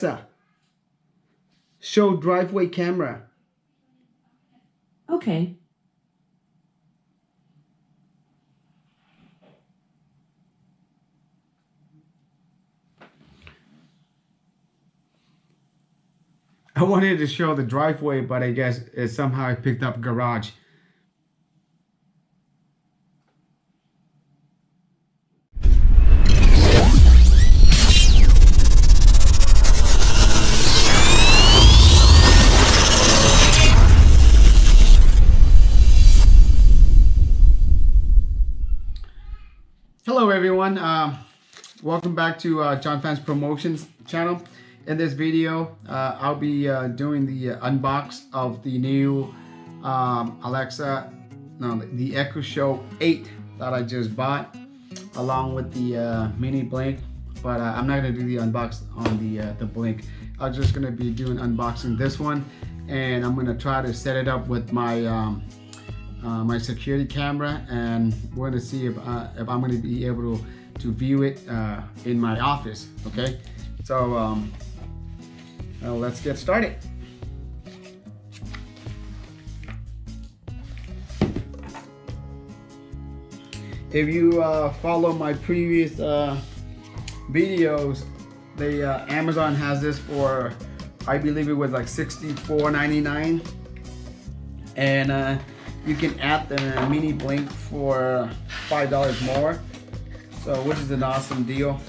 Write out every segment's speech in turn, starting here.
Alexa, show driveway camera. Okay. I wanted to show the driveway, but I guess it somehow picked up garage. Hello everyone, welcome back to John Fans Promotions channel. In this video, I'll be doing the unbox of the new the Echo Show 8 that I just bought, along with the mini Blink. But I'm not gonna do the unbox on the Blink. I'm just gonna be doing unboxing this one, and I'm gonna try to set it up with my my security camera, and we're going to see if I'm going to be able to view it in my office. Okay, so let's get started. If you follow my previous videos, the Amazon has this for, I believe it was like $64.99, and you can add the mini Blink for $5 more, so which is an awesome deal.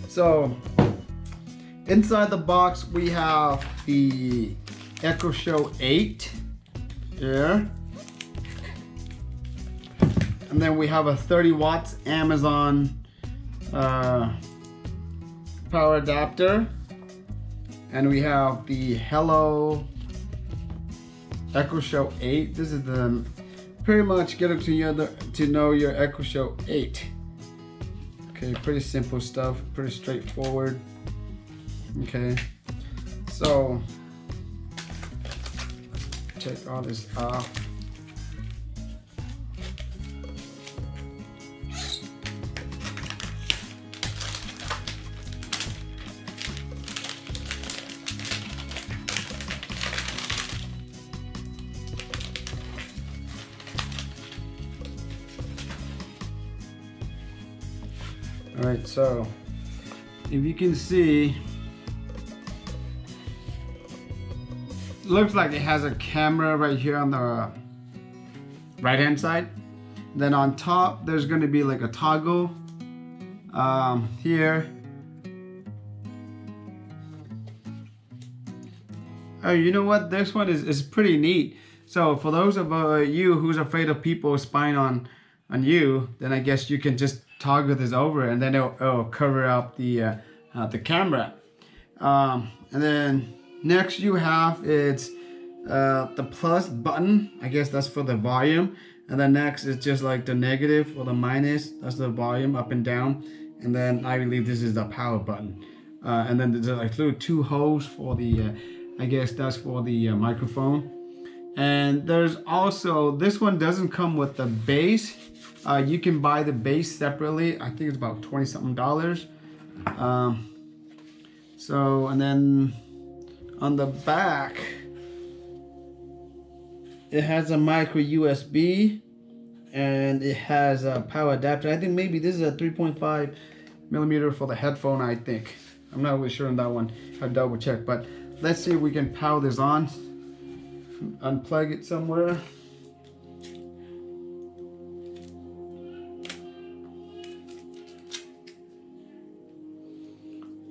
So inside the box we have the Echo Show 8 here, and then we have a 30 watts Amazon power adapter, and we have the Hello Echo Show 8. This is the pretty much get to know your Echo Show 8. Okay, pretty simple stuff, pretty straightforward. Okay, so take all this off. All right, so if you can see, looks like it has a camera right here on the right hand side. Then on top there's going to be like a toggle here. Oh, you know what, this one is pretty neat. So for those of you who's afraid of people spying on you, then I guess you can just toggle this over, and then it'll cover up the camera. And then next you have it's the plus button. I guess that's for the volume. And then next is just like the negative or the minus. That's the volume up and down. And then I believe this is the power button. And then there's like little two holes for the I guess that's for the microphone. And there's also, this one doesn't come with the base. You can buy the base separately. I think it's about $20 something. So, and then on the back, It has a micro USB and it has a power adapter. I think maybe this is a 3.5 millimeter for the headphone, I think. I'm not really sure on that one. I'll double check, but let's see if we can power this on. Unplug it somewhere.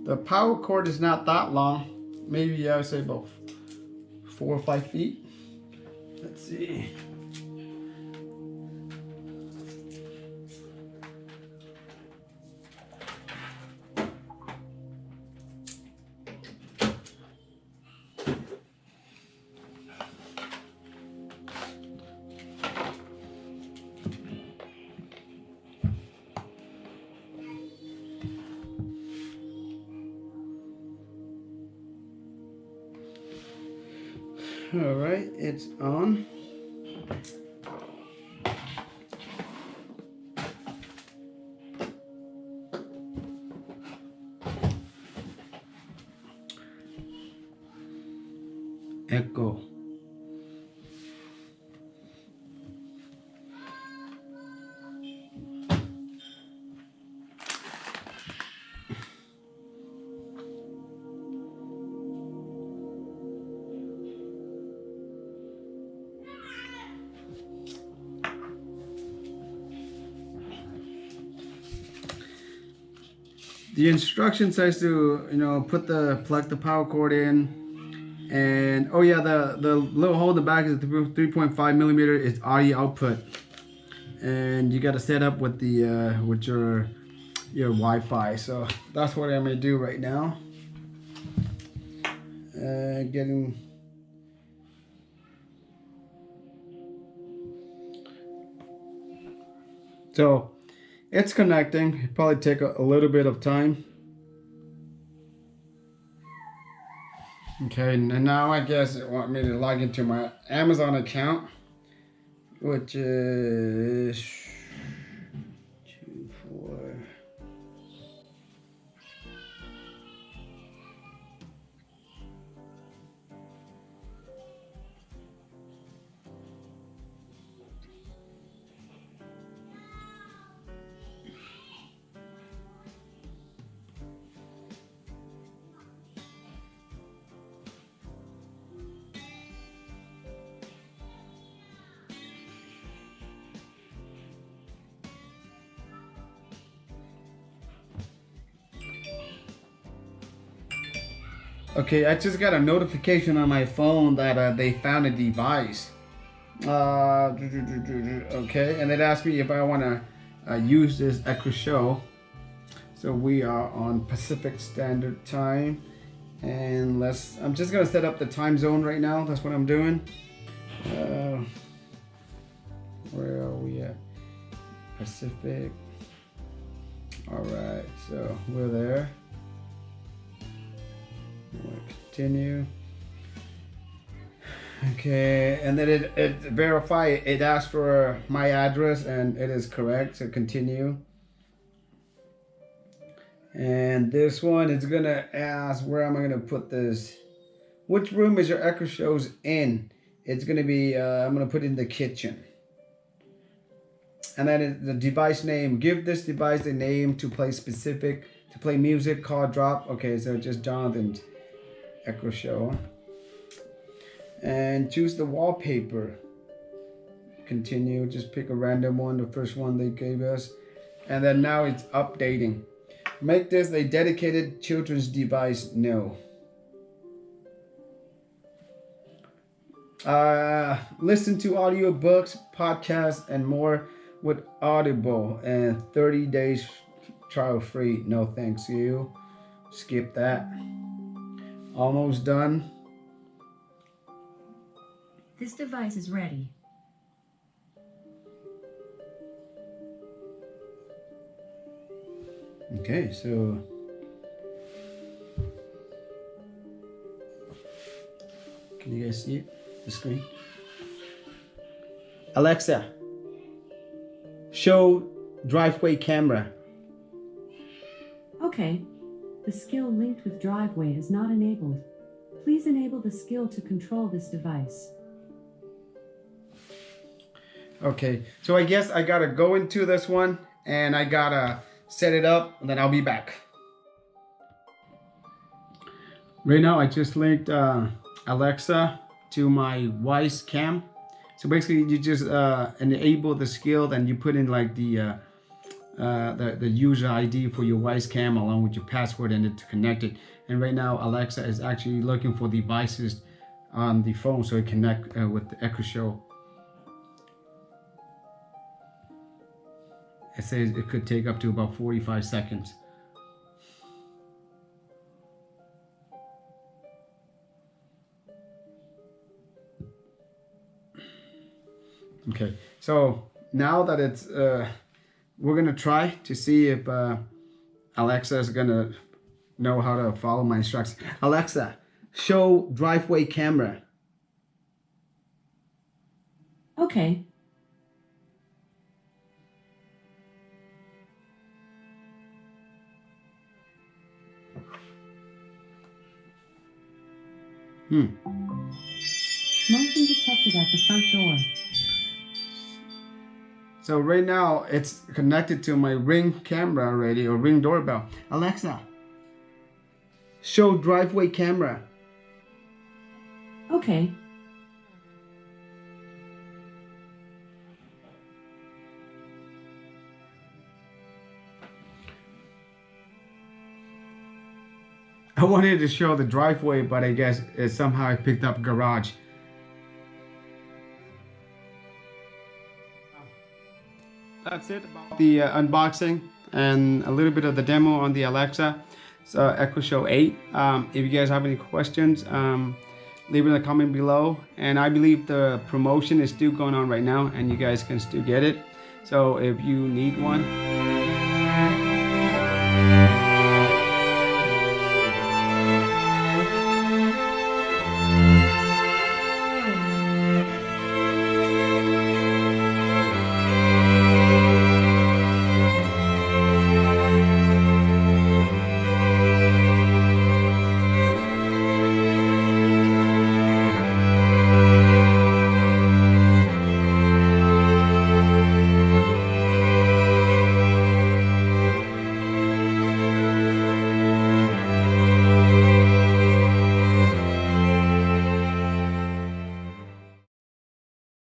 The power cord is not that long. Maybe I would say about 4 or 5 feet. Let's see. All right, it's on. Echo. The instruction says to, plug the power cord in, and oh yeah, the little hole in the back is a 3.5 millimeter. It's audio output, and you got to set up with the with your Wi-Fi. So that's what I'm gonna do right now. Getting. So it's connecting. It'll probably take a little bit of time. Okay, and now I guess it want me to log into my Amazon account, which is 24. Okay, I just got a notification on my phone that they found a device. Okay, and it asked me if I want to use this Echo Show. So we are on Pacific Standard Time, and I'm just gonna set up the time zone right now. That's what I'm doing. Where are we at? Pacific. All right, so we're there. Continue. Okay, and then it verify. It asks for my address, and it is correct. So continue. And this one is gonna ask where am I gonna put this? Which room is your Echo Shows in? It's gonna be. I'm gonna put it in the kitchen. And then the device name. Give this device a name to play music. Call drop. Okay, so just Jonathan's Echo Show. And choose the wallpaper. Continue. Just pick a random one, the first one they gave us. And then now it's updating. Make this a dedicated children's device. No. Listen to audiobooks, podcasts, and more with Audible, and 30 days trial free. No thanks you. Skip that. Almost done. This device is ready. Okay, so can you guys see it? The screen? Alexa, show driveway camera. Okay. The skill linked with Driveway is not enabled. Please enable the skill to control this device. Okay, so I guess I gotta go into this one and I gotta set it up and then I'll be back. Right now I just linked Alexa to my Wise Cam. So basically you just enable the skill and you put in like the user ID for your Wise Cam along with your password and it to connect it. And right now Alexa is actually looking for devices on the phone so it connect with the Echo Show. It says it could take up to about 45 seconds. Okay, so now that it's, we're gonna try to see if Alexa is gonna know how to follow my instructions. Alexa, show driveway camera. Okay. Motion detected at the front door. So right now it's connected to my Ring camera already, or Ring doorbell. Alexa, show driveway camera. Okay. I wanted to show the driveway, but I guess it somehow I picked up garage. That's it about the unboxing and a little bit of the demo on the Alexa. So Echo Show 8. If you guys have any questions, leave it in the comment below. And I believe the promotion is still going on right now and you guys can still get it. So if you need one,